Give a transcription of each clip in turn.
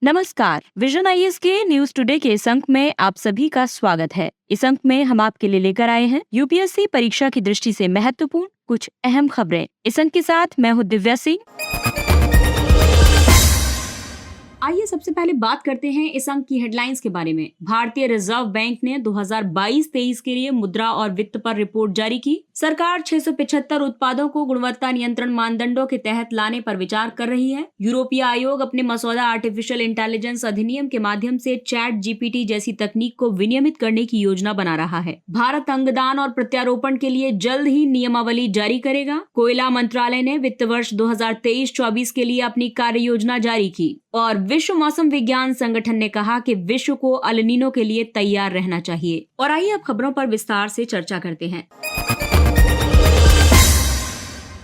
नमस्कार। Vision IAS के news today के इस अंक में आप सभी का स्वागत है। इस अंक में हम आपके लिए लेकर आए हैं यूपीएससी परीक्षा की दृष्टि से महत्वपूर्ण कुछ अहम खबरें। इस अंक के साथ मैं हूँ दिव्या सिंह। आइए सबसे पहले बात करते हैं इस अंक की हेडलाइंस के बारे में। भारतीय रिजर्व बैंक ने 2022-23 के लिए मुद्रा और वित्त पर रिपोर्ट जारी की। सरकार 675 उत्पादों को गुणवत्ता नियंत्रण मानदंडों के तहत लाने पर विचार कर रही है। यूरोपीय आयोग अपने मसौदा आर्टिफिशियल इंटेलिजेंस अधिनियम के माध्यम से चैट जीपीटी जैसी तकनीक को विनियमित करने की योजना बना रहा है। भारत अंगदान और प्रत्यारोपण के लिए जल्द ही नियमावली जारी करेगा। कोयला मंत्रालय ने वित्त वर्ष 2023-24 के लिए अपनी कार्य योजना जारी की और विश्व मौसम विज्ञान संगठन ने कहा कि विश्व को अल नीनो के लिए तैयार रहना चाहिए। और आइए अब खबरों पर विस्तार से चर्चा करते हैं।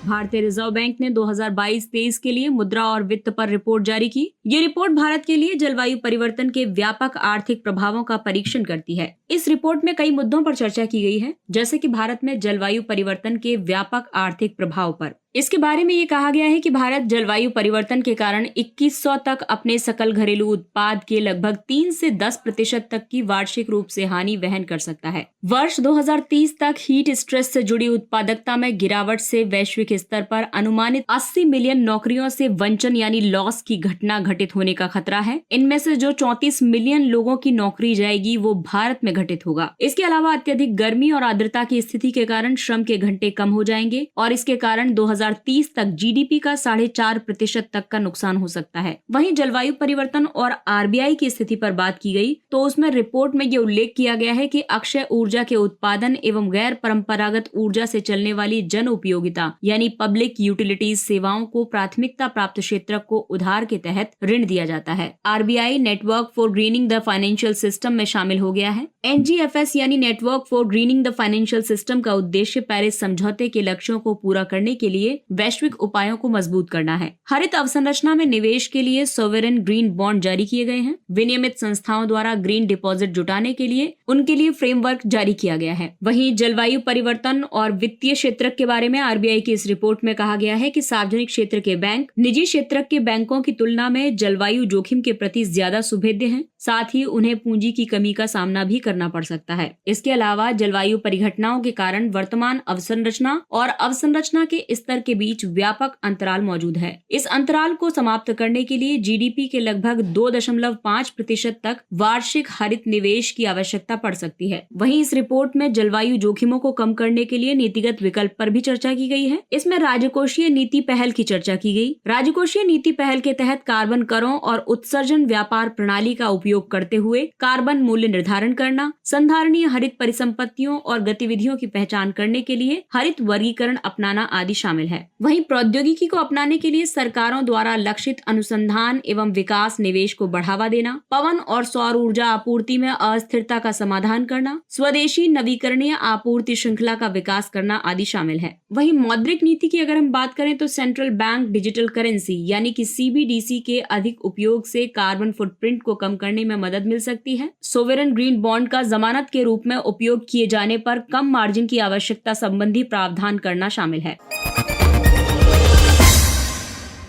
भारतीय रिजर्व बैंक ने 2022-23 के लिए मुद्रा और वित्त पर रिपोर्ट जारी की। ये रिपोर्ट भारत के लिए जलवायु परिवर्तन के व्यापक आर्थिक प्रभावों का परीक्षण करती है। इस रिपोर्ट में कई मुद्दों पर चर्चा की गई है, जैसे कि भारत में जलवायु परिवर्तन के व्यापक आर्थिक प्रभाव पर। इसके बारे में ये कहा गया है कि भारत जलवायु परिवर्तन के कारण 2100 तक अपने सकल घरेलू उत्पाद के लगभग 3 से 10% तक की वार्षिक रूप से हानि वहन कर सकता है। वर्ष 2030 तक हीट स्ट्रेस से जुड़ी उत्पादकता में गिरावट से वैश्विक स्तर पर अनुमानित 80 मिलियन नौकरियों से वंचन यानी लॉस की घटना घटित होने का खतरा है। इनमें से जो 34 मिलियन लोगों की नौकरी जाएगी वो भारत में घटित होगा। इसके अलावा अत्यधिक गर्मी और आर्द्रता की स्थिति के कारण श्रम के घंटे कम हो जाएंगे और इसके कारण 2030 तक जीडीपी का 4.5% तक का नुकसान हो सकता है। वहीं जलवायु परिवर्तन और आरबीआई की स्थिति पर बात की गई तो उसमें रिपोर्ट में ये उल्लेख किया गया है कि अक्षय ऊर्जा के उत्पादन एवं गैर परंपरागत ऊर्जा से चलने वाली जन उपयोगिता यानी पब्लिक यूटिलिटीज सेवाओं को प्राथमिकता प्राप्त क्षेत्र को उधार के तहत ऋण दिया जाता है। RBI network for grinning the financial system में शामिल हो गया है। एनजीएफएस यानी network for grinning the financial system का उद्देश्य पेरिस समझौते के लक्ष्यों को पूरा करने के लिए वैश्विक उपायों को मजबूत करना है। हरित अवसंरचना में निवेश के लिए सोवेरेन ग्रीन बॉन्ड जारी किए गए हैं। विनियमित संस्थाओं द्वारा ग्रीन डिपॉजिट जुटाने के लिए उनके लिए फ्रेमवर्क जारी किया गया है। वहीं जलवायु परिवर्तन और वित्तीय क्षेत्र के बारे में आरबीआई की इस रिपोर्ट में कहा गया है कि सार्वजनिक क्षेत्र के बैंक निजी क्षेत्र के बैंकों की तुलना में जलवायु जोखिम के प्रति ज्यादा सुभेद्य हैं। साथ ही उन्हें पूंजी की कमी का सामना भी करना पड़ सकता है। इसके अलावा जलवायु परिघटनाओं के कारण वर्तमान अवसंरचना और अवसंरचना के स्तर के बीच व्यापक अंतराल मौजूद है। इस अंतराल को समाप्त करने के लिए जीडीपी के लगभग 2.5% तक वार्षिक हरित निवेश की आवश्यकता पड़ सकती है। वहीं इस रिपोर्ट में जलवायु जोखिमों को कम करने के लिए नीतिगत विकल्प पर भी चर्चा की गई है। इसमें राजकोषीय नीति पहल की चर्चा की गई। राजकोषीय नीति पहल के तहत कार्बन करों और उत्सर्जन व्यापार प्रणाली का उपयोग करते हुए कार्बन मूल्य निर्धारण करना, संधारणीय हरित परिसंपत्तियों और गतिविधियों की पहचान करने के लिए हरित वर्गीकरण अपनाना आदि शामिल है। वहीं प्रौद्योगिकी को अपनाने के लिए सरकारों द्वारा लक्षित अनुसंधान एवं विकास निवेश को बढ़ावा देना, पवन और सौर ऊर्जा आपूर्ति में अस्थिरता का समाधान करना, स्वदेशी नवीकरणीय आपूर्ति श्रृंखला का विकास करना आदि शामिल है। वहीं मौद्रिक नीति की अगर हम बात करें तो सेंट्रल बैंक डिजिटल करेंसी यानी कि सीबीडीसी के अधिक उपयोग से कार्बन फुटप्रिंट को कम करने में मदद मिल सकती है। सोवेरेन ग्रीन बॉन्ड का जमानत के रूप में उपयोग किए जाने पर कम मार्जिन की आवश्यकता संबंधी प्रावधान करना शामिल है।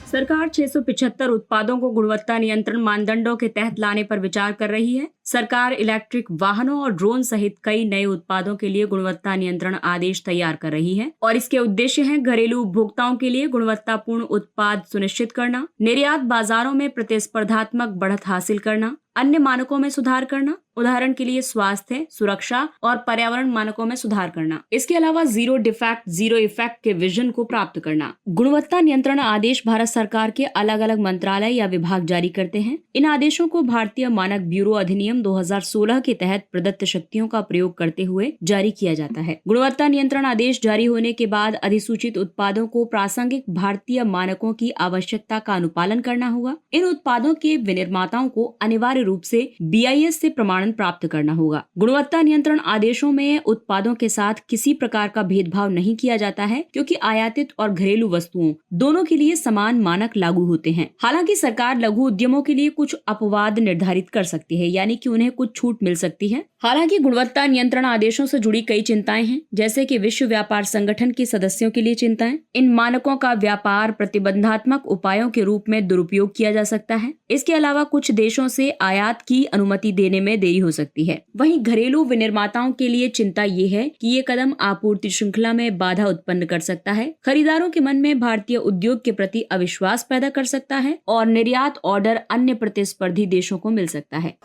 सरकार 675 उत्पादों को गुणवत्ता नियंत्रण मानदंडों के तहत लाने पर विचार कर रही है। सरकार इलेक्ट्रिक वाहनों और ड्रोन सहित कई नए उत्पादों के लिए गुणवत्ता नियंत्रण आदेश तैयार कर रही है और इसके उद्देश्य हैं घरेलू उपभोक्ताओं के लिए गुणवत्तापूर्ण उत्पाद सुनिश्चित करना, निर्यात बाजारों में प्रतिस्पर्धात्मक बढ़त हासिल करना, अन्य मानकों में सुधार करना, उदाहरण के लिए स्वास्थ्य, सुरक्षा और पर्यावरण मानकों में सुधार करना। इसके अलावा जीरो डिफेक्ट जीरो इफेक्ट के विजन को प्राप्त करना। गुणवत्ता नियंत्रण आदेश भारत सरकार के अलग अलग मंत्रालय या विभाग जारी करते हैं। इन आदेशों को भारतीय मानक ब्यूरो अधिनियम 2016 के तहत प्रदत्त शक्तियों का प्रयोग करते हुए जारी किया जाता है। गुणवत्ता नियंत्रण आदेश जारी होने के बाद अधिसूचित उत्पादों को प्रासंगिक भारतीय मानकों की आवश्यकता का अनुपालन करना होगा। इन उत्पादों के विनिर्माताओं को अनिवार्य रूप से बीआईएस से प्रमाणन प्राप्त करना होगा। गुणवत्ता नियंत्रण आदेशों में उत्पादों के साथ किसी प्रकार का भेदभाव नहीं किया जाता है, क्योंकि आयातित और घरेलू वस्तुओं दोनों के लिए समान मानक लागू होते हैं। हालांकि सरकार लघु उद्यमों के लिए कुछ अपवाद निर्धारित कर सकती है, यानी कि उन्हें कुछ छूट मिल सकती है। हालांकि गुणवत्ता नियंत्रण आदेशों से जुड़ी कई चिंताएं हैं, जैसे कि विश्व व्यापार संगठन के सदस्यों के लिए चिंताएं। इन मानकों का व्यापार प्रतिबंधात्मक उपायों के रूप में दुरुपयोग किया जा सकता है। इसके अलावा कुछ देशों से आयात की अनुमति देने में देरी हो सकती है। वहीं घरेलू विनिर्माताओं के लिए चिंता ये है कि ये कदम आपूर्ति श्रृंखला में बाधा उत्पन्न कर सकता है, खरीदारों के मन में भारतीय उद्योग के प्रति अविश्वास पैदा कर सकता है और निर्यात ऑर्डर अन्य प्रतिस्पर्धी देशों को मिल सकता है।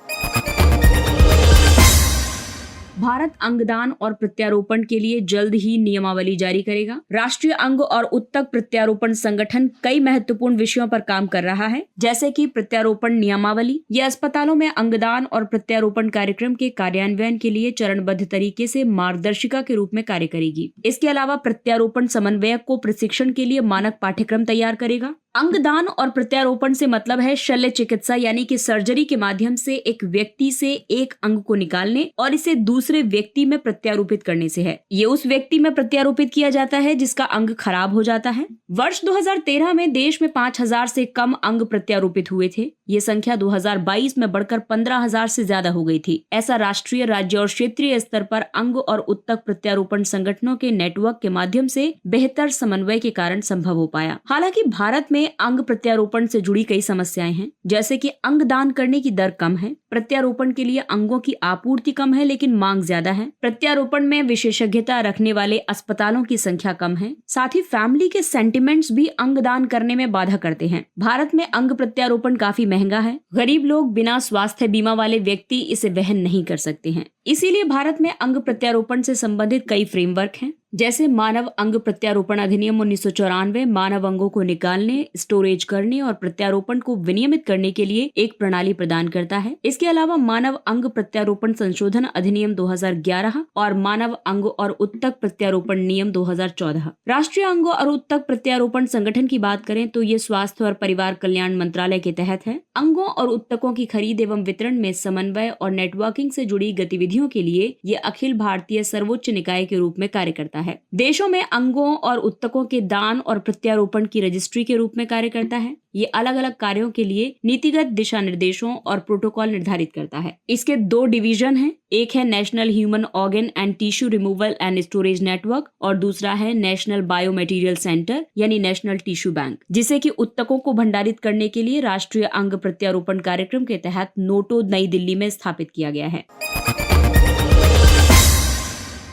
भारत अंगदान और प्रत्यारोपण के लिए जल्द ही नियमावली जारी करेगा। राष्ट्रीय अंग और उत्तक प्रत्यारोपण संगठन कई महत्वपूर्ण विषयों पर काम कर रहा है, जैसे कि प्रत्यारोपण नियमावली। यह अस्पतालों में अंगदान और प्रत्यारोपण कार्यक्रम के कार्यान्वयन के लिए चरणबद्ध तरीके से मार्गदर्शिका के रूप में कार्य करेगी। इसके अलावा प्रत्यारोपण समन्वयक को प्रशिक्षण के लिए मानक पाठ्यक्रम तैयार करेगा। अंगदान और प्रत्यारोपण से मतलब है शल्य चिकित्सा, यानी कि सर्जरी के माध्यम से एक व्यक्ति से एक अंग को निकालने और इसे दूसरे व्यक्ति में प्रत्यारोपित करने से है। ये उस व्यक्ति में प्रत्यारोपित किया जाता है जिसका अंग खराब हो जाता है। वर्ष 2013 में देश में 5000 से कम अंग प्रत्यारोपित हुए थे। ये संख्या 2022 में बढ़कर 15000 से ज्यादा हो गई थी। ऐसा राष्ट्रीय, राज्य और क्षेत्रीय स्तर पर अंग और उत्तक प्रत्यारोपण संगठनों के नेटवर्क के माध्यम से बेहतर समन्वय के कारण संभव हो पाया। हालांकि भारत में अंग प्रत्यारोपण से जुड़ी कई समस्याएं हैं, जैसे कि अंग दान करने की दर कम है, प्रत्यारोपण के लिए अंगों की आपूर्ति कम है लेकिन मांग ज्यादा है, प्रत्यारोपण में विशेषज्ञता रखने वाले अस्पतालों की संख्या कम है, साथ ही फैमिली के सेंटिमेंट्स भी अंग दान करने में बाधा करते हैं। भारत में अंग प्रत्यारोपण काफी महंगा है। गरीब लोग, बिना स्वास्थ्य बीमा वाले व्यक्ति इसे वहन नहीं कर सकते हैं। इसीलिए भारत में अंग प्रत्यारोपण से संबंधित कई फ्रेमवर्क हैं, जैसे मानव अंग प्रत्यारोपण अधिनियम 1994 मानव अंगों को निकालने, स्टोरेज करने और प्रत्यारोपण को विनियमित करने के लिए एक प्रणाली प्रदान करता है। इसके अलावा मानव अंग प्रत्यारोपण संशोधन अधिनियम 2011 और मानव अंग और उत्तक प्रत्यारोपण नियम 2014। राष्ट्रीय अंग और उत्तक प्रत्यारोपण संगठन की बात करें तो ये स्वास्थ्य और परिवार कल्याण मंत्रालय के तहत है। अंगों और उत्तकों की खरीद एवं वितरण में समन्वय और नेटवर्किंग से जुड़ी गतिविधियों के लिए ये अखिल भारतीय सर्वोच्च निकाय के रूप में कार्य करता है। देशों में अंगों और उत्तकों के दान और प्रत्यारोपण की रजिस्ट्री के रूप में कार्य करता है। ये अलग अलग कार्यों के लिए नीतिगत दिशा निर्देशों और प्रोटोकॉल निर्धारित करता है। इसके 2 डिवीजन हैं, एक है national human organ and tissue removal and storage network और दूसरा है नेशनल बायो मटेरियल सेंटर यानी नेशनल टिश्यू बैंक, जिसे कि उत्तकों को भंडारित करने के लिए राष्ट्रीय अंग प्रत्यारोपण कार्यक्रम के तहत नोटो नई दिल्ली में स्थापित किया गया है।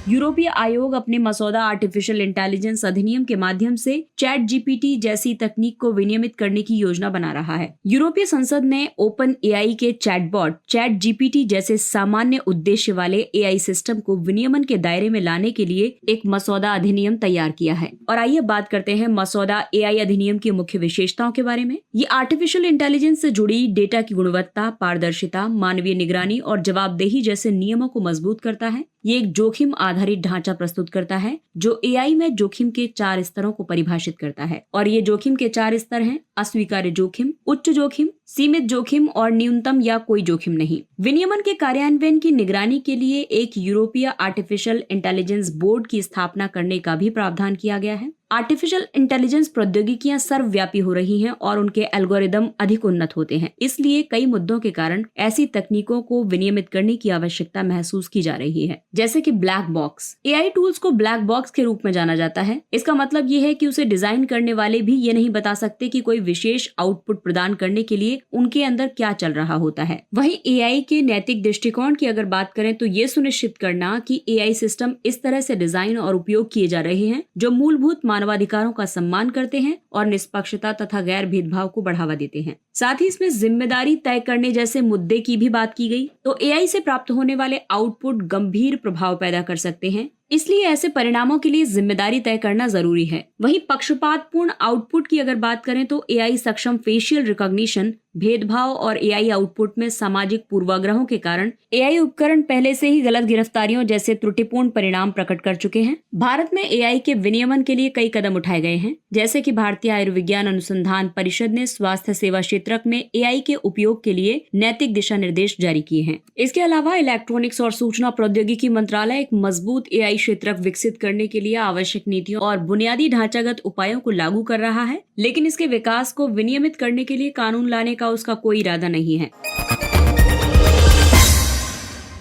यूरोपीय आयोग अपने मसौदा आर्टिफिशियल इंटेलिजेंस अधिनियम के माध्यम से चैट जीपीटी जैसी तकनीक को विनियमित करने की योजना बना रहा है। यूरोपीय संसद ने ओपन एआई के चैटबॉट चैट जीपीटी जैसे सामान्य उद्देश्य वाले एआई सिस्टम को विनियमन के दायरे में लाने के लिए एक मसौदा अधिनियम तैयार किया है। और आइए बात करते हैं मसौदा एआई अधिनियम की मुख्य विशेषताओं के बारे में। ये आर्टिफिशियल इंटेलिजेंस से जुड़ी डेटा की गुणवत्ता, पारदर्शिता, मानवीय निगरानी और जवाबदेही जैसे नियमों को मजबूत करता है। ये एक जोखिम आधारित ढांचा प्रस्तुत करता है जो एआई में जोखिम के 4 स्तरों को परिभाषित करता है। और ये जोखिम के 4 स्तर हैं: अस्वीकार्य जोखिम, उच्च जोखिम, सीमित जोखिम और न्यूनतम या कोई जोखिम नहीं। विनियमन के कार्यान्वयन की निगरानी के लिए एक यूरोपीय आर्टिफिशियल इंटेलिजेंस बोर्ड की स्थापना करने का भी प्रावधान किया गया है। आर्टिफिशियल इंटेलिजेंस प्रौद्योगिकियां सर्वव्यापी हो रही हैं और उनके एल्गोरिदम अधिक उन्नत होते हैं। इसलिए कई मुद्दों के कारण ऐसी तकनीकों को विनियमित करने की आवश्यकता महसूस की जा रही है, जैसे कि ब्लैक बॉक्स। एआई टूल्स को ब्लैक बॉक्स के रूप में जाना जाता है। इसका मतलब ये है कि उसे डिजाइन करने वाले भी ये नहीं बता सकते कि कोई विशेष आउटपुट प्रदान करने के लिए उनके अंदर क्या चल रहा होता है। वहीं एआई के नैतिक दृष्टिकोण की अगर बात करें तो ये सुनिश्चित करना कि एआई सिस्टम इस तरह से डिजाइन और उपयोग किए जा रहे हैं जो मूलभूत मानवाधिकारों का सम्मान करते हैं और निष्पक्षता तथा गैर भेदभाव को बढ़ावा देते हैं। साथ ही इसमें जिम्मेदारी तय करने जैसे मुद्दे की भी बात की गई। तो एआई से प्राप्त होने वाले आउटपुट गंभीर प्रभाव पैदा कर सकते हैं, इसलिए ऐसे परिणामों के लिए जिम्मेदारी तय करना जरूरी है। वहीं पक्षपातपूर्ण आउटपुट की अगर बात करें तो एआई सक्षम फेशियल रिकॉग्निशन, भेदभाव और एआई आउटपुट में सामाजिक पूर्वाग्रहों के कारण एआई उपकरण पहले से ही गलत गिरफ्तारियों जैसे त्रुटिपूर्ण परिणाम प्रकट कर चुके हैं। भारत में एआई के विनियमन के लिए कई कदम उठाए गए हैं, जैसे कि भारतीय आयुर्विज्ञान अनुसंधान परिषद ने स्वास्थ्य सेवा क्षेत्र में एआई के उपयोग के लिए नैतिक दिशा निर्देश जारी किए हैं। इसके अलावा इलेक्ट्रॉनिक्स और सूचना प्रौद्योगिकी मंत्रालय एक मजबूत एआई क्षेत्र विकसित करने के लिए आवश्यक नीतियों और बुनियादी ढांचागत उपायों को लागू कर रहा है, लेकिन इसके विकास को विनियमित करने के लिए कानून लाने का उसका कोई इरादा नहीं है।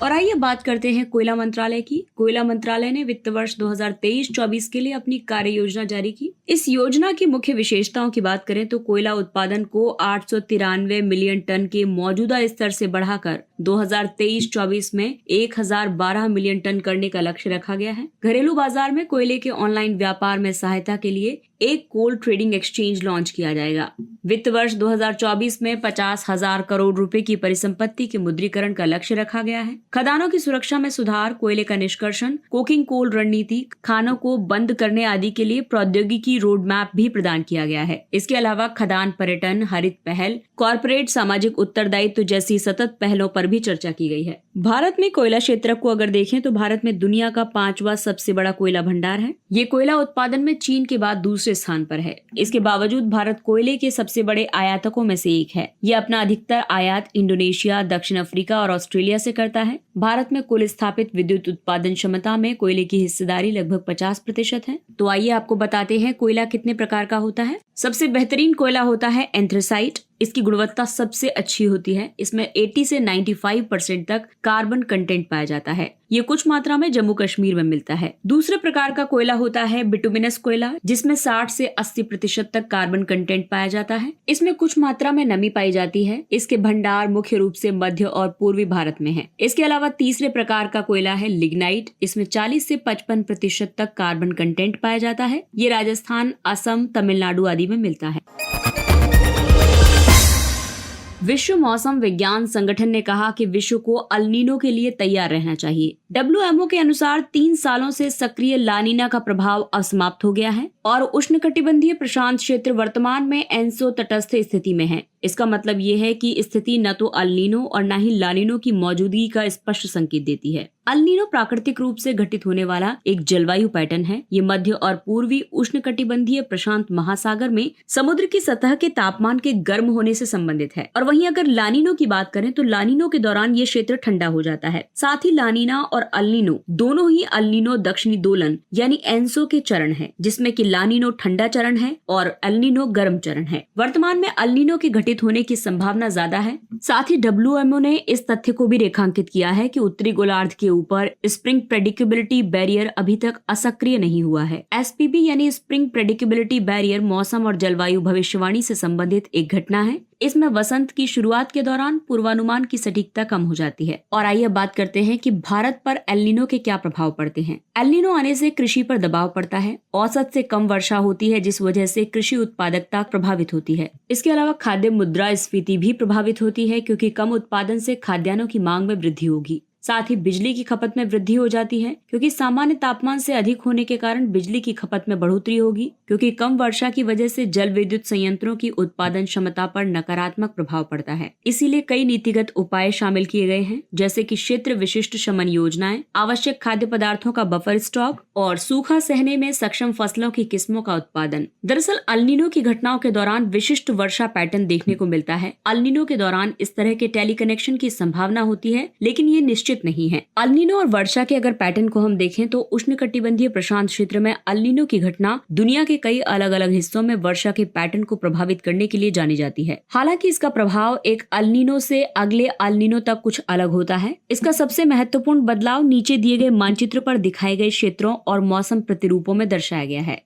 और आइए बात करते हैं कोयला मंत्रालय की। कोयला मंत्रालय ने वित्त वर्ष 2023-24 के लिए अपनी कार्य योजना जारी की। इस योजना की मुख्य विशेषताओं की बात करें तो कोयला उत्पादन को 893 मिलियन टन के मौजूदा स्तर से बढ़ाकर 2023-24 में 1012 मिलियन टन करने का लक्ष्य रखा गया है। घरेलू बाजार में कोयले के ऑनलाइन व्यापार में सहायता के लिए एक कोल ट्रेडिंग एक्सचेंज लॉन्च किया जाएगा। वित्त वर्ष 2024 में 50,000 करोड़ रुपए की परिसंपत्ति के मुद्रीकरण का लक्ष्य रखा गया है। खदानों की सुरक्षा में सुधार, कोयले का निष्कर्षण, कोकिंग कोल रणनीति, खानों को बंद करने आदि के लिए प्रौद्योगिकी रोड मैप भी प्रदान किया गया है। इसके अलावा खदान पर्यटन, हरित पहल, कॉर्पोरेट सामाजिक उत्तरदायित्व जैसी सतत पहलों पर भी चर्चा की गई है। भारत में कोयला क्षेत्र को अगर देखें तो भारत में दुनिया का 5वां सबसे बड़ा कोयला भंडार है। ये कोयला उत्पादन में चीन के बाद दूसरे स्थान पर है। इसके बावजूद भारत कोयले के सबसे बड़े आयातकों में से एक है। ये अपना अधिकतर आयात इंडोनेशिया, दक्षिण अफ्रीका और ऑस्ट्रेलिया से करता है। भारत में कुल स्थापित विद्युत उत्पादन क्षमता में कोयले की हिस्सेदारी लगभग 50% है। तो आइए आपको बताते हैं कोयला कितने प्रकार का होता है। सबसे बेहतरीन कोयला होता है एंथ्रेसाइट। इसकी गुणवत्ता सबसे अच्छी होती है। इसमें 80 से 95% तक कार्बन कंटेंट पाया जाता है। ये कुछ मात्रा में जम्मू कश्मीर में मिलता है। दूसरे प्रकार का कोयला होता है बिटुमिनस कोयला, जिसमें 60 से 80% तक कार्बन कंटेंट पाया जाता है। इसमें कुछ मात्रा में नमी पाई जाती है। इसके भंडार मुख्य रूप से मध्य और पूर्वी भारत में है। इसके अलावा तीसरे प्रकार का कोयला है लिग्नाइट। इसमें 40 से 55% तक कार्बन कंटेंट पाया जाता है। ये राजस्थान, असम, तमिलनाडु आदि में मिलता है। विश्व मौसम विज्ञान संगठन ने कहा कि विश्व को अल नीनो के लिए तैयार रहना चाहिए। WMO के अनुसार 3 सालों से सक्रिय लानीना का प्रभाव अब समाप्त हो गया है और उष्णकटिबंधीय प्रशांत क्षेत्र वर्तमान में एनसो तटस्थ स्थिति में है। इसका मतलब ये है कि स्थिति न तो अल नीनो और न ही लानीनो की मौजूदगी का स्पष्ट संकेत देती है। अल नीनो प्राकृतिक रूप से घटित होने वाला एक जलवायु पैटर्न है। ये मध्य और पूर्वी उष्णकटिबंधीय प्रशांत महासागर में समुद्र की सतह के तापमान के गर्म होने से संबंधित है। और वहीं अगर लानीनो की बात करें तो लानीनो के दौरान ये क्षेत्र ठंडा हो जाता है। साथ ही लानीना और अल नीनो दोनों ही अल नीनो दक्षिणी दोलन यानी एनसो के चरण है, जिसमें कि लानीनो ठंडा चरण है और अल नीनो गर्म चरण है। वर्तमान में अल नीनो के घटित होने की संभावना ज्यादा है। साथ ही WMO ने इस तथ्य को भी रेखांकित किया है कि उत्तरी गोलार्ध के ऊपर स्प्रिंग प्रेडिक्टेबिलिटी बैरियर अभी तक असक्रिय नहीं हुआ है। SPB यानी स्प्रिंग प्रेडिक्टेबिलिटी बैरियर मौसम और जलवायु भविष्यवाणी से संबंधित एक घटना है। इसमें वसंत की शुरुआत के दौरान पूर्वानुमान की सटीकता कम हो जाती है। और आइए बात करते हैं कि भारत पर एल नीनो के क्या प्रभाव पड़ते हैं। एल नीनो आने से कृषि पर दबाव पड़ता है। औसत से कम वर्षा होती है, जिस वजह से कृषि उत्पादकता प्रभावित होती है। इसके अलावा खाद्य मुद्रास्फीति भी प्रभावित होती है, क्योंकि कम उत्पादन से खाद्यान्नों की मांग में वृद्धि होगी। साथ ही बिजली की खपत में वृद्धि हो जाती है, क्योंकि सामान्य तापमान से अधिक होने के कारण बिजली की खपत में बढ़ोतरी होगी, क्योंकि कम वर्षा की वजह से जल विद्युत संयंत्रों की उत्पादन क्षमता पर नकारात्मक प्रभाव पड़ता है। इसीलिए कई नीतिगत उपाय शामिल किए गए हैं, जैसे कि क्षेत्र विशिष्ट शमन योजनाएं, आवश्यक खाद्य पदार्थों का बफर स्टॉक और सूखा सहने में सक्षम फसलों की किस्मों का उत्पादन। दरअसल अल नीनो की घटनाओं के दौरान विशिष्ट वर्षा पैटर्न देखने को मिलता है। अल नीनो के दौरान इस तरह के टेलीकनेक्शन की संभावना होती है, लेकिन ये निश्चित नहीं है। अल नीनो और वर्षा के अगर पैटर्न को हम देखें तो उष्णकटिबंधीय प्रशांत क्षेत्र में अल नीनो की घटना दुनिया के कई अलग अलग हिस्सों में वर्षा के पैटर्न को प्रभावित करने के लिए जानी जाती है। हालांकि इसका प्रभाव एक अल नीनो से अगले अल नीनो तक कुछ अलग होता है। इसका सबसे महत्वपूर्ण बदलाव नीचे दिए गए मानचित्र पर दिखाए गए क्षेत्रों और मौसम प्रतिरूपों में दर्शाया गया है।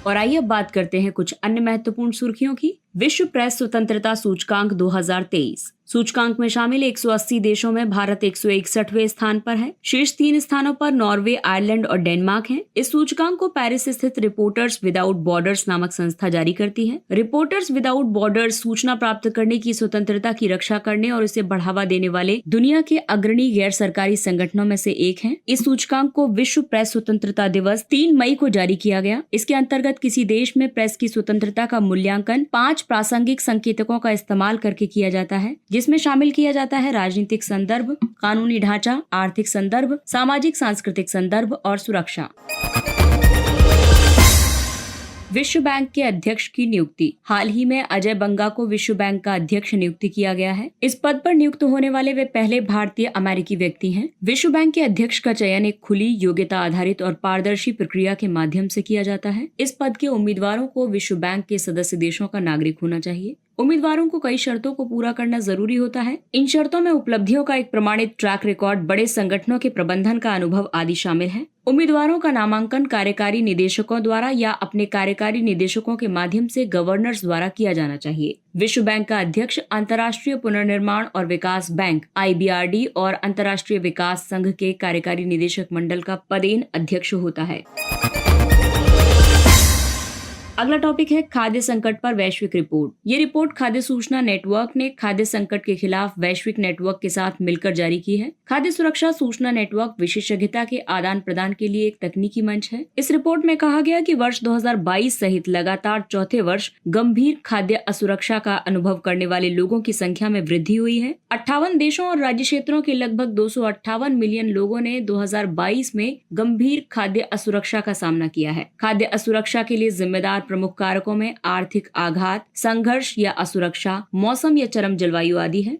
और आइए अब बात करते हैं कुछ अन्य महत्वपूर्ण सुर्खियों की। विश्व प्रेस स्वतंत्रता सूचकांक 2023 सूचकांक में शामिल 180 देशों में भारत 161वें स्थान पर है। शीर्ष 3 स्थानों पर नॉर्वे, आयरलैंड और डेनमार्क हैं। इस सूचकांक को पेरिस स्थित रिपोर्टर्स विदाउट बॉर्डर्स नामक संस्था जारी करती है। रिपोर्टर्स विदाउट बॉर्डर्स सूचना प्राप्त करने की स्वतंत्रता की रक्षा करने और इसे बढ़ावा देने वाले दुनिया के अग्रणी गैर सरकारी संगठनों में से एक है। इस सूचकांक को विश्व प्रेस स्वतंत्रता दिवस 3 मई को जारी किया गया। इसके अंतर्गत किसी देश में प्रेस की स्वतंत्रता का मूल्यांकन 5 प्रासंगिक संकेतकों का इस्तेमाल करके किया जाता है, जिसमें शामिल किया जाता है राजनीतिक संदर्भ, कानूनी ढांचा, आर्थिक संदर्भ, सामाजिक सांस्कृतिक संदर्भ और सुरक्षा। विश्व बैंक के अध्यक्ष की नियुक्ति। हाल ही में अजय बंगा को विश्व बैंक का अध्यक्ष नियुक्त किया गया है। इस पद पर नियुक्त होने वाले वे पहले भारतीय अमेरिकी व्यक्ति हैं। विश्व बैंक के अध्यक्ष का चयन एक खुली, योग्यता आधारित और पारदर्शी प्रक्रिया के माध्यम से किया जाता है। इस पद के उम्मीदवारों को विश्व बैंक के सदस्य देशों का नागरिक होना चाहिए। उम्मीदवारों को कई शर्तों को पूरा करना जरूरी होता है। इन शर्तों में उपलब्धियों का एक प्रमाणित ट्रैक रिकॉर्ड, बड़े संगठनों के प्रबंधन का अनुभव आदि शामिल है। उम्मीदवारों का नामांकन कार्यकारी निदेशकों द्वारा या अपने कार्यकारी निदेशकों के माध्यम से गवर्नर्स द्वारा किया जाना चाहिए। विश्व बैंक का अध्यक्ष अंतर्राष्ट्रीय पुनर्निर्माण और विकास बैंक IBRD और अंतर्राष्ट्रीय विकास संघ के कार्यकारी निदेशक मंडल का पदेन अध्यक्ष होता है। अगला टॉपिक है खाद्य संकट पर वैश्विक रिपोर्ट। ये रिपोर्ट खाद्य सूचना नेटवर्क ने खाद्य संकट के खिलाफ वैश्विक नेटवर्क के साथ मिलकर जारी की है। खाद्य सुरक्षा सूचना नेटवर्क विशेषज्ञता के आदान प्रदान के लिए एक तकनीकी मंच है। इस रिपोर्ट में कहा गया कि वर्ष 2022 सहित लगातार चौथे वर्ष गंभीर खाद्य असुरक्षा का अनुभव करने वाले लोगों की संख्या में वृद्धि हुई है। 58 देशों और राज्य क्षेत्रों के लगभग 258 मिलियन लोगों ने 2022 में गंभीर खाद्य असुरक्षा का सामना किया है। खाद्य असुरक्षा के लिए जिम्मेदार प्रमुख कारकों में आर्थिक आघात, संघर्ष या असुरक्षा, मौसम या चरम जलवायु आदि है।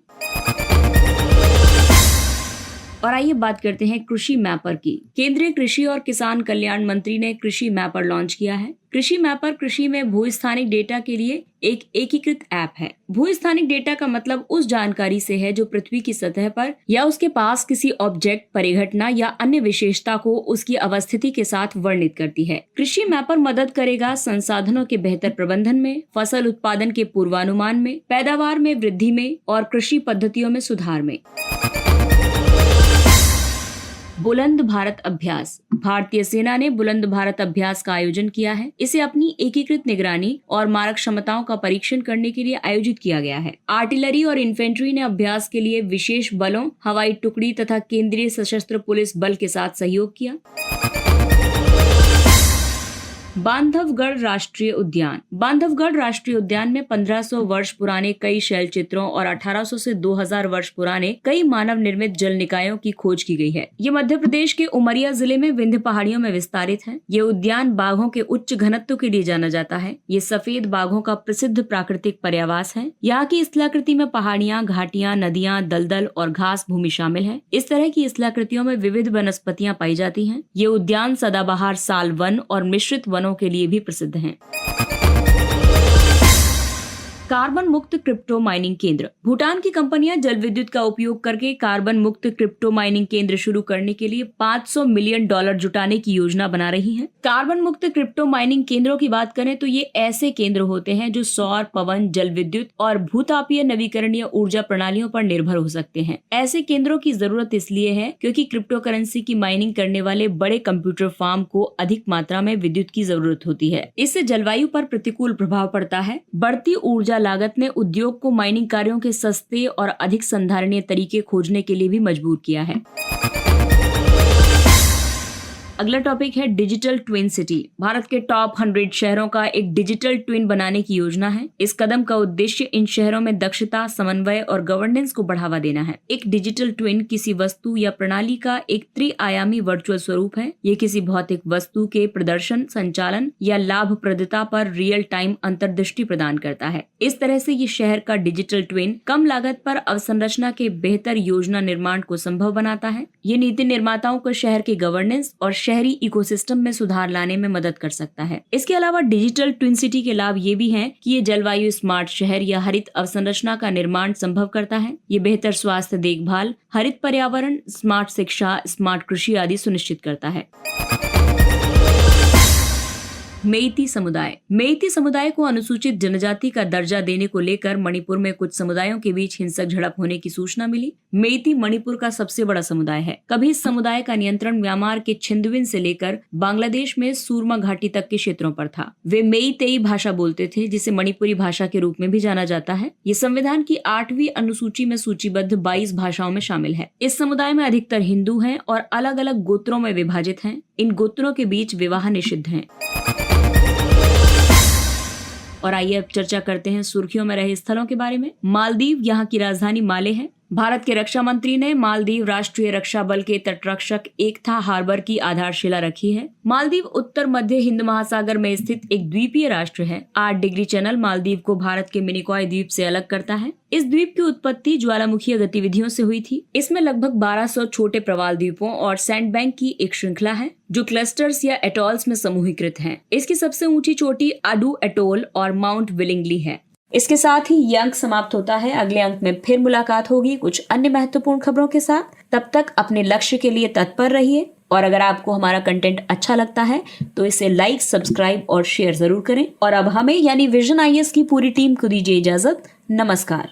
और आइए बात करते हैं कृषि मैपर की। केंद्रीय कृषि और किसान कल्याण मंत्री ने कृषि मैपर लॉन्च किया है। कृषि मैपर कृषि में भूस्थानिक डेटा के लिए एक एकीकृत ऐप है। भूस्थानिक डेटा का मतलब उस जानकारी से है जो पृथ्वी की सतह पर या उसके पास किसी ऑब्जेक्ट, परिघटना या अन्य विशेषता को उसकी अवस्थिति के साथ वर्णित करती है। कृषि मैपर मदद करेगा संसाधनों के बेहतर प्रबंधन में, फसल उत्पादन के पूर्वानुमान में, पैदावार में वृद्धि में और कृषि पद्धतियों में सुधार में। बुलंद भारत अभ्यास। भारतीय सेना ने बुलंद भारत अभ्यास का आयोजन किया है। इसे अपनी एकीकृत निगरानी और मारक क्षमताओं का परीक्षण करने के लिए आयोजित किया गया है। आर्टिलरी और इन्फेंट्री ने अभ्यास के लिए विशेष बलों, हवाई टुकड़ी तथा केंद्रीय सशस्त्र पुलिस बल के साथ सहयोग किया। बांधवगढ़ राष्ट्रीय उद्यान। बांधवगढ़ राष्ट्रीय उद्यान में 1500 वर्ष पुराने कई शैल चित्रों और 1800 से 2000 वर्ष पुराने कई मानव निर्मित जल निकायों की खोज की गई है। ये मध्य प्रदेश के उमरिया जिले में विंध्य पहाड़ियों में विस्तारित है। ये उद्यान बाघों के उच्च घनत्व के लिए जाना जाता है। ये सफेद बाघों का प्रसिद्ध प्राकृतिक पर्यावास है। यहाँ की स्थलाकृति में पहाड़ियाँ, घाटियाँ, नदियाँ, दलदल और घास भूमि शामिल है। इस तरह की स्थलाकृतियों में विविध वनस्पतियाँ पाई जाती हैं। ये उद्यान सदाबहार साल वन और मिश्रित वनों के लिए भी प्रसिद्ध हैं। कार्बन मुक्त क्रिप्टो माइनिंग केंद्र। भूटान की कंपनियां जल विद्युत का उपयोग करके कार्बन मुक्त क्रिप्टो माइनिंग केंद्र शुरू करने के लिए $500 मिलियन जुटाने की योजना बना रही हैं। कार्बन मुक्त क्रिप्टो माइनिंग केंद्रों की बात करें तो ये ऐसे केंद्र होते हैं जो सौर, पवन, जल विद्युत और भूतापीय नवीकरणीय ऊर्जा प्रणालियों पर निर्भर हो सकते हैं। ऐसे केंद्रों की जरूरत इसलिए है क्योंकि क्रिप्टो करेंसी की माइनिंग करने वाले बड़े कंप्यूटर फार्म को अधिक मात्रा में विद्युत की जरूरत होती है। इससे जलवायु पर प्रतिकूल प्रभाव पड़ता है। बढ़ती ऊर्जा लागत ने उद्योग को माइनिंग कार्यों के सस्ते और अधिक संधारणीय तरीके खोजने के लिए भी मजबूर किया है। अगला टॉपिक है डिजिटल ट्विन सिटी। भारत के टॉप 100 शहरों का एक डिजिटल ट्विन बनाने की योजना है। इस कदम का उद्देश्य इन शहरों में दक्षता, समन्वय और गवर्नेंस को बढ़ावा देना है। एक डिजिटल ट्विन किसी वस्तु या प्रणाली का एक त्रिआयामी वर्चुअल स्वरूप है। ये किसी भौतिक वस्तु के प्रदर्शन, संचालन या लाभप्रदता पर रियल टाइम अंतर्दृष्टि प्रदान करता है। इस तरह से ये शहर का डिजिटल ट्विन कम लागत पर अवसंरचना के बेहतर योजना निर्माण को संभव बनाता है। ये नीति निर्माताओं को शहर की गवर्नेंस और शहरी इकोसिस्टम में सुधार लाने में मदद कर सकता है। इसके अलावा डिजिटल ट्विन सिटी के लाभ ये भी हैं कि ये जलवायु स्मार्ट शहर या हरित अवसंरचना का निर्माण संभव करता है। ये बेहतर स्वास्थ्य देखभाल, हरित पर्यावरण, स्मार्ट शिक्षा, स्मार्ट कृषि आदि सुनिश्चित करता है। मेइती समुदाय। मेइती समुदाय को अनुसूचित जनजाति का दर्जा देने को लेकर मणिपुर में कुछ समुदायों के बीच हिंसक झड़प होने की सूचना मिली। मेइती मणिपुर का सबसे बड़ा समुदाय है। कभी इस समुदाय का नियंत्रण म्यांमार के छिंदविन से लेकर बांग्लादेश में सूरमा घाटी तक के क्षेत्रों पर था। वे मेइतेई भाषा बोलते थे, जिसे मणिपुरी भाषा के रूप में भी जाना जाता है। ये संविधान की 8वीं अनुसूची में सूचीबद्ध 22 भाषाओं में शामिल है। इस समुदाय में अधिकतर हिंदू हैं और अलग अलग गोत्रों में विभाजित हैं। इन गोत्रों के बीच विवाह निषिद्ध है। और आइए अब चर्चा करते हैं सुर्खियों में रहे स्थलों के बारे में। मालदीव, यहाँ की राजधानी माले है। भारत के रक्षा मंत्री ने मालदीव राष्ट्रीय रक्षा बल के तटरक्षक एकता हार्बर की आधारशिला रखी है। मालदीव उत्तर मध्य हिंद महासागर में स्थित एक द्वीपीय राष्ट्र है। 8 डिग्री चैनल मालदीव को भारत के मिनिकॉय द्वीप से अलग करता है। इस द्वीप की उत्पत्ति ज्वालामुखीय गतिविधियों से हुई थी। इसमें लगभग 1200 छोटे प्रवाल द्वीपों और सैंडबैंक की एक श्रृंखला है जो क्लस्टर्स या एटॉल्स में समूहीकृत हैं। इसकी सबसे ऊंची चोटी अडू एटोल और माउंट विलिंगली है। इसके साथ ही ये अंक समाप्त होता है। अगले अंक में फिर मुलाकात होगी कुछ अन्य महत्वपूर्ण खबरों के साथ। तब तक अपने लक्ष्य के लिए तत्पर रहिए और अगर आपको हमारा कंटेंट अच्छा लगता है तो इसे लाइक, सब्सक्राइब और शेयर जरूर करें। और अब हमें यानी विजन IAS की पूरी टीम को दीजिए इजाजत। नमस्कार।